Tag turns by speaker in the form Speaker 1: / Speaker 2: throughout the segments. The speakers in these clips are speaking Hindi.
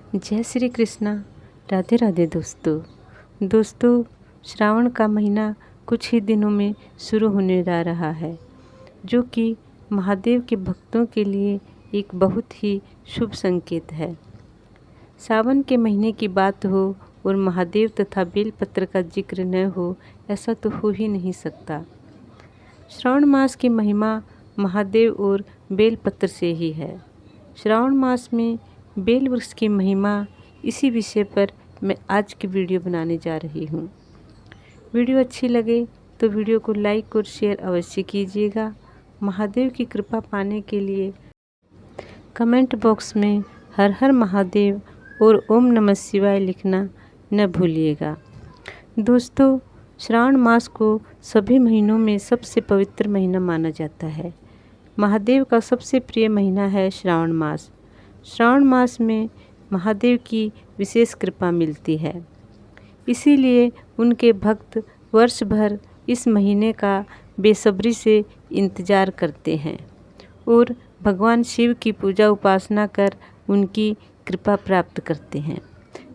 Speaker 1: जय श्री कृष्णा। राधे राधे दोस्तों, श्रावण का महीना कुछ ही दिनों में शुरू होने जा रहा है, जो कि महादेव के भक्तों के लिए एक बहुत ही शुभ संकेत है। सावन के महीने की बात हो और महादेव तथा बेलपत्र का जिक्र न हो, ऐसा तो हो ही नहीं सकता। श्रावण मास की महिमा महादेव और बेलपत्र से ही है। श्रावण मास में बेल वृक्ष की महिमा, इसी विषय पर मैं आज की वीडियो बनाने जा रही हूँ। वीडियो अच्छी लगे तो वीडियो को लाइक और शेयर अवश्य कीजिएगा। महादेव की कृपा पाने के लिए कमेंट बॉक्स में हर हर महादेव और ओम नमः शिवाय लिखना न भूलिएगा। दोस्तों, श्रावण मास को सभी महीनों में सबसे पवित्र महीना माना जाता है। महादेव का सबसे प्रिय महीना है श्रावण मास। श्रावण मास में महादेव की विशेष कृपा मिलती है, इसीलिए उनके भक्त वर्ष भर इस महीने का बेसब्री से इंतजार करते हैं और भगवान शिव की पूजा उपासना कर उनकी कृपा प्राप्त करते हैं।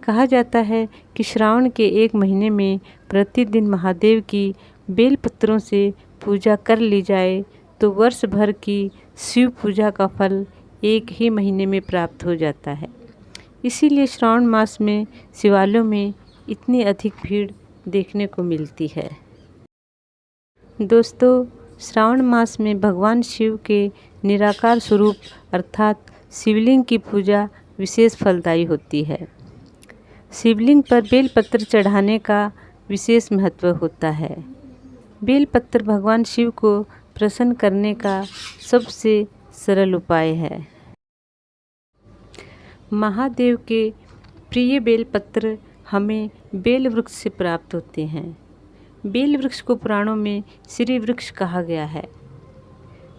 Speaker 1: कहा जाता है कि श्रावण के एक महीने में प्रतिदिन महादेव की बेलपत्रों से पूजा कर ली जाए तो वर्ष भर की शिव पूजा का फल एक ही महीने में प्राप्त हो जाता है। इसीलिए श्रावण मास में शिवालयों में इतनी अधिक भीड़ देखने को मिलती है। दोस्तों, श्रावण मास में भगवान शिव के निराकार स्वरूप अर्थात शिवलिंग की पूजा विशेष फलदायी होती है। शिवलिंग पर बेलपत्र चढ़ाने का विशेष महत्व होता है। बेलपत्र भगवान शिव को प्रसन्न करने का सबसे सरल उपाय है। महादेव के प्रिय बेलपत्र हमें बेल वृक्ष से प्राप्त होते हैं। बेल वृक्ष को पुराणों में श्री वृक्ष कहा गया है।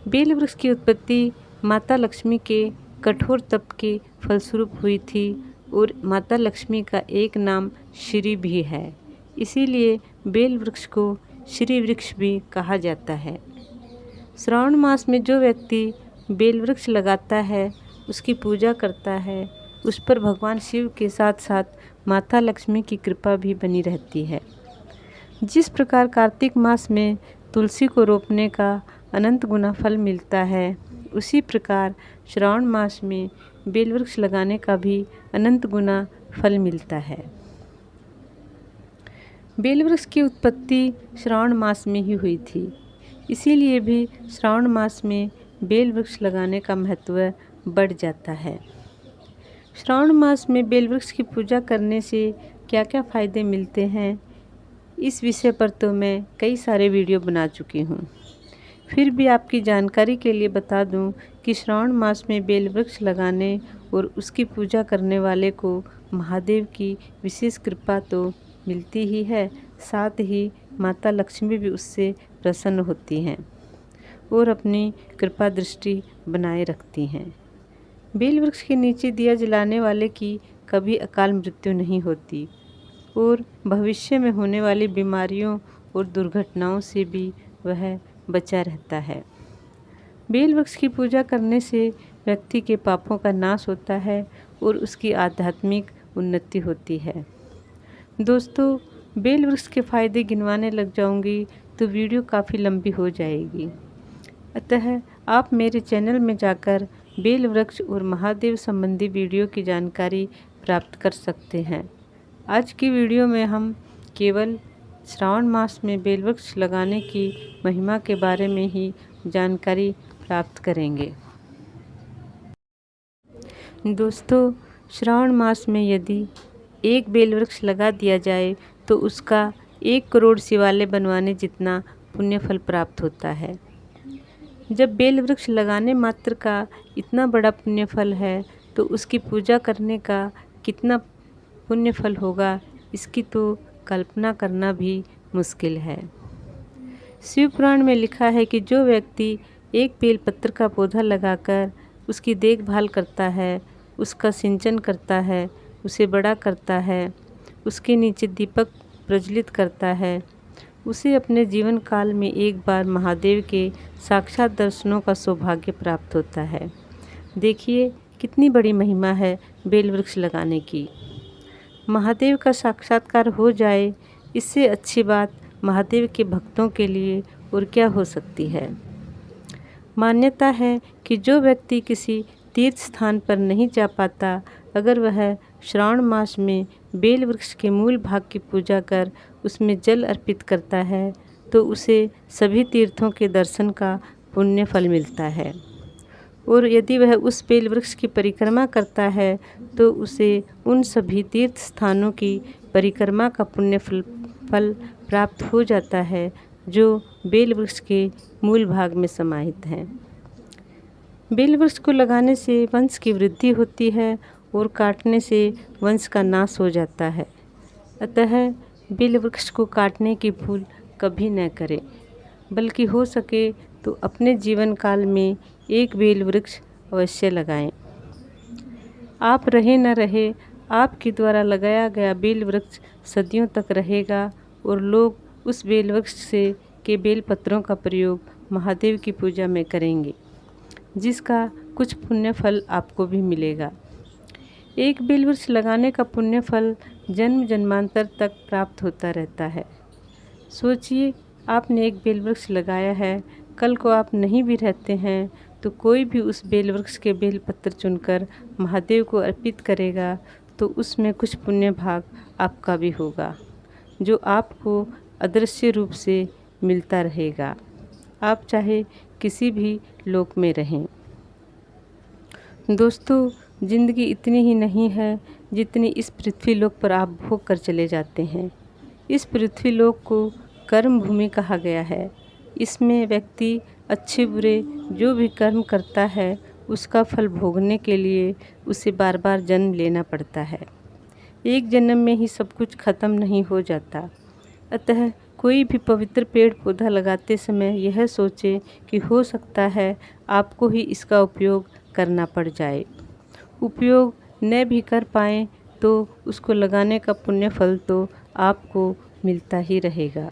Speaker 1: बेल वृक्ष की उत्पत्ति माता लक्ष्मी के कठोर तप के फलस्वरूप हुई थी और माता लक्ष्मी का एक नाम श्री भी है, इसीलिए बेल वृक्ष को श्री वृक्ष भी कहा जाता है। श्रावण मास में जो व्यक्ति बेल वृक्ष लगाता है, उसकी पूजा करता है, उस पर भगवान शिव के साथ साथ माता लक्ष्मी की कृपा भी बनी रहती है। जिस प्रकार कार्तिक मास में तुलसी को रोपने का अनंत गुना फल मिलता है, उसी प्रकार श्रावण मास में बेल वृक्ष लगाने का भी अनंत गुना फल मिलता है। बेल वृक्ष की उत्पत्ति श्रावण मास में ही हुई थी, इसीलिए भी श्रावण मास में बेल वृक्ष लगाने का महत्व बढ़ जाता है। श्रावण मास में बेल वृक्ष की पूजा करने से क्या क्या फ़ायदे मिलते हैं, इस विषय पर तो मैं कई सारे वीडियो बना चुकी हूँ। फिर भी आपकी जानकारी के लिए बता दूँ कि श्रावण मास में बेल वृक्ष लगाने और उसकी पूजा करने वाले को महादेव की विशेष कृपा तो मिलती ही है, साथ ही माता लक्ष्मी भी उससे प्रसन्न होती हैं और अपनी कृपा दृष्टि बनाए रखती हैं। बेल वृक्ष के नीचे दिया जलाने वाले की कभी अकाल मृत्यु नहीं होती और भविष्य में होने वाली बीमारियों और दुर्घटनाओं से भी वह बचा रहता है। बेल वृक्ष की पूजा करने से व्यक्ति के पापों का नाश होता है और उसकी आध्यात्मिक उन्नति होती है। दोस्तों, बेल वृक्ष के फायदे गिनवाने लग जाऊंगी तो वीडियो काफ़ी लंबी हो जाएगी, अतः आप मेरे चैनल में जाकर बेल वृक्ष और महादेव संबंधी वीडियो की जानकारी प्राप्त कर सकते हैं। आज की वीडियो में हम केवल श्रावण मास में बेल वृक्ष लगाने की महिमा के बारे में ही जानकारी प्राप्त करेंगे। दोस्तों, श्रावण मास में यदि एक बेल वृक्ष लगा दिया जाए तो उसका 1 करोड़ शिवालय बनवाने जितना पुण्य फल प्राप्त होता है। जब बेल वृक्ष लगाने मात्र का इतना बड़ा पुण्य फल है, तो उसकी पूजा करने का कितना पुण्य फल होगा, इसकी तो कल्पना करना भी मुश्किल है। शिव पुराण में लिखा है कि जो व्यक्ति एक बेलपत्र का पौधा लगाकर उसकी देखभाल करता है, उसका सिंचन करता है, उसे बड़ा करता है, उसके नीचे दीपक प्रज्वलित करता है, उसे अपने जीवन काल में एक बार महादेव के साक्षात दर्शनों का सौभाग्य प्राप्त होता है। देखिए कितनी बड़ी महिमा है बेल वृक्ष लगाने की। महादेव का साक्षात्कार हो जाए, इससे अच्छी बात महादेव के भक्तों के लिए और क्या हो सकती है। मान्यता है कि जो व्यक्ति किसी तीर्थ स्थान पर नहीं जा पाता, अगर वह श्रावण मास में बेल वृक्ष के मूल भाग की पूजा कर उसमें जल अर्पित करता है तो उसे सभी तीर्थों के दर्शन का पुण्य फल मिलता है। और यदि वह उस बेल वृक्ष की परिक्रमा करता है तो उसे उन सभी तीर्थ स्थानों की परिक्रमा का पुण्य फल प्राप्त हो जाता है जो बेल वृक्ष के मूल भाग में समाहित हैं। बेल वृक्ष को लगाने से वंश की वृद्धि होती है और काटने से वंश का नाश हो जाता है। अतः बेल वृक्ष को काटने की भूल कभी न करें, बल्कि हो सके तो अपने जीवन काल में एक बेल वृक्ष अवश्य लगाएं। आप रहे न रहे, आपके द्वारा लगाया गया बेल वृक्ष सदियों तक रहेगा और लोग उस बेल वृक्ष से के बेल पत्रों का प्रयोग महादेव की पूजा में करेंगे, जिसका कुछ पुण्य फल आपको भी मिलेगा। एक बेल वृक्ष लगाने का पुण्य फल जन्म जन्मांतर तक प्राप्त होता रहता है। सोचिए, आपने एक बेल वृक्ष लगाया है, कल को आप नहीं भी रहते हैं तो कोई भी उस बेल वृक्ष के बेल पत्र चुनकर महादेव को अर्पित करेगा तो उसमें कुछ पुण्य भाग आपका भी होगा, जो आपको अदृश्य रूप से मिलता रहेगा, आप चाहे किसी भी लोक में रहें। दोस्तों, ज़िंदगी इतनी ही नहीं है जितनी इस पृथ्वी लोक पर आप भोग कर चले जाते हैं। इस पृथ्वी लोक को कर्म भूमि कहा गया है। इसमें व्यक्ति अच्छे बुरे जो भी कर्म करता है उसका फल भोगने के लिए उसे बार बार जन्म लेना पड़ता है। एक जन्म में ही सब कुछ खत्म नहीं हो जाता। अतः कोई भी पवित्र पेड़ पौधा लगाते समय यह सोचे कि हो सकता है आपको ही इसका उपयोग करना पड़ जाए। उपयोग न भी कर पाएँ तो उसको लगाने का पुण्य फल तो आपको मिलता ही रहेगा।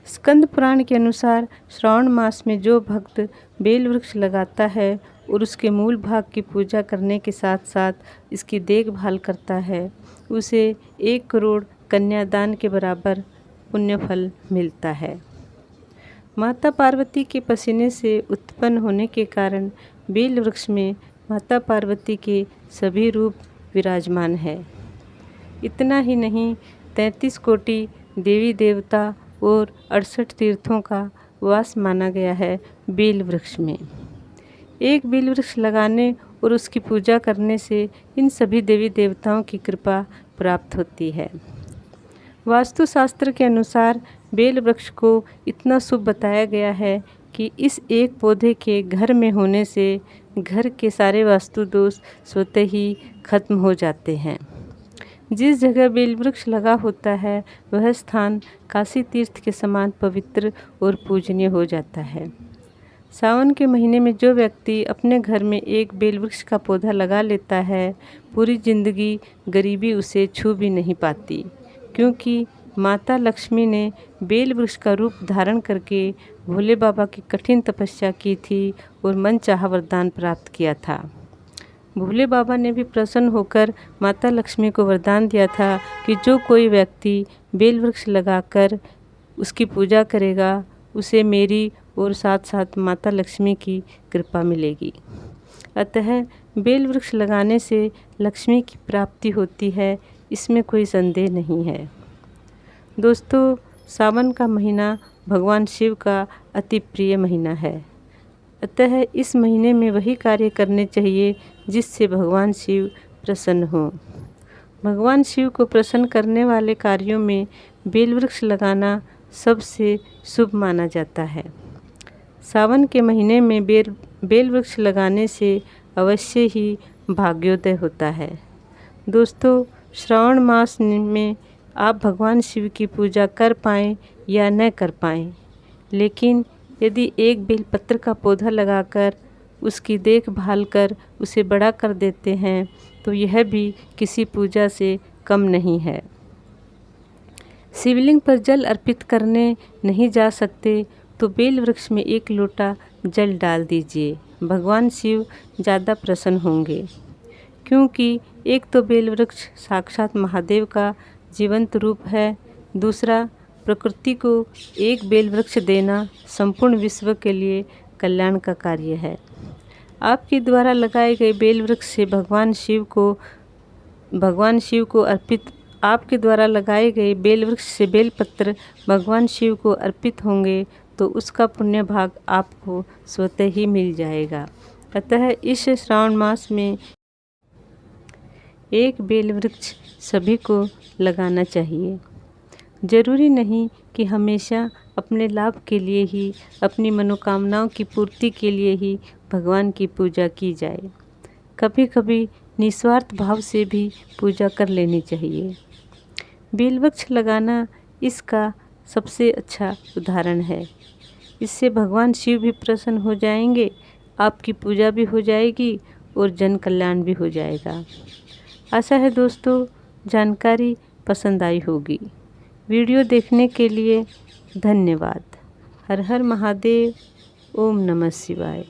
Speaker 1: स्कंद पुराण के अनुसार श्रावण मास में जो भक्त बेल वृक्ष लगाता है और उसके मूल भाग की पूजा करने के साथ साथ इसकी देखभाल करता है, उसे 1 करोड़ कन्यादान के बराबर पुण्य फल मिलता है। माता पार्वती के पसीने से उत्पन्न होने के कारण बेल वृक्ष में माता पार्वती के सभी रूप विराजमान है। इतना ही नहीं, 33 कोटि देवी देवता और 68 तीर्थों का वास माना गया है बेल वृक्ष में। एक बेल वृक्ष लगाने और उसकी पूजा करने से इन सभी देवी देवताओं की कृपा प्राप्त होती है। वास्तुशास्त्र के अनुसार बेल वृक्ष को इतना शुभ बताया गया है कि इस एक पौधे के घर में होने से घर के सारे वास्तु दोष स्वतः ही खत्म हो जाते हैं। जिस जगह बेल वृक्ष लगा होता है वह स्थान काशी तीर्थ के समान पवित्र और पूजनीय हो जाता है। सावन के महीने में जो व्यक्ति अपने घर में एक बेल वृक्ष का पौधा लगा लेता है, पूरी जिंदगी गरीबी उसे छू भी नहीं पाती, क्योंकि माता लक्ष्मी ने बेल वृक्ष का रूप धारण करके भोले बाबा की कठिन तपस्या की थी और मनचाहा वरदान प्राप्त किया था। भोले बाबा ने भी प्रसन्न होकर माता लक्ष्मी को वरदान दिया था कि जो कोई व्यक्ति बेल वृक्ष लगाकर उसकी पूजा करेगा उसे मेरी और साथ साथ माता लक्ष्मी की कृपा मिलेगी। अतः बेल वृक्ष लगाने से लक्ष्मी की प्राप्ति होती है, इसमें कोई संदेह नहीं है। दोस्तों, सावन का महीना भगवान शिव का अति प्रिय महीना है। अतः इस महीने में वही कार्य करने चाहिए जिससे भगवान शिव प्रसन्न हों। भगवान शिव को प्रसन्न करने वाले कार्यों में बेल वृक्ष लगाना सबसे शुभ माना जाता है। सावन के महीने में बेल वृक्ष लगाने से अवश्य ही भाग्योदय होता है। दोस्तों, श्रावण मास में आप भगवान शिव की पूजा कर पाएँ या न कर पाएँ, लेकिन यदि एक बेलपत्र का पौधा लगाकर उसकी देखभाल कर उसे बड़ा कर देते हैं तो यह भी किसी पूजा से कम नहीं है। शिवलिंग पर जल अर्पित करने नहीं जा सकते तो बेल वृक्ष में 1 लोटा जल डाल दीजिए, भगवान शिव ज़्यादा प्रसन्न होंगे। क्योंकि एक तो बेल वृक्ष साक्षात महादेव का जीवंत रूप है, दूसरा प्रकृति को एक बेल वृक्ष देना संपूर्ण विश्व के लिए कल्याण का कार्य है। आपके द्वारा लगाए गए बेल वृक्ष से भगवान शिव को अर्पित आपके द्वारा लगाए गए बेल वृक्ष से बेलपत्र भगवान शिव को अर्पित होंगे तो उसका पुण्य भाग आपको स्वतः ही मिल जाएगा। अतः इस श्रावण मास में एक बेल वृक्ष सभी को लगाना चाहिए। जरूरी नहीं कि हमेशा अपने लाभ के लिए ही, अपनी मनोकामनाओं की पूर्ति के लिए ही भगवान की पूजा की जाए। कभी कभी निस्वार्थ भाव से भी पूजा कर लेनी चाहिए। बेल वृक्ष लगाना इसका सबसे अच्छा उदाहरण है। इससे भगवान शिव भी प्रसन्न हो जाएंगे, आपकी पूजा भी हो जाएगी और जन कल्याण भी हो जाएगा। आशा है दोस्तों जानकारी पसंद आई होगी। वीडियो देखने के लिए धन्यवाद। हर हर महादेव। ओम नमः शिवाय।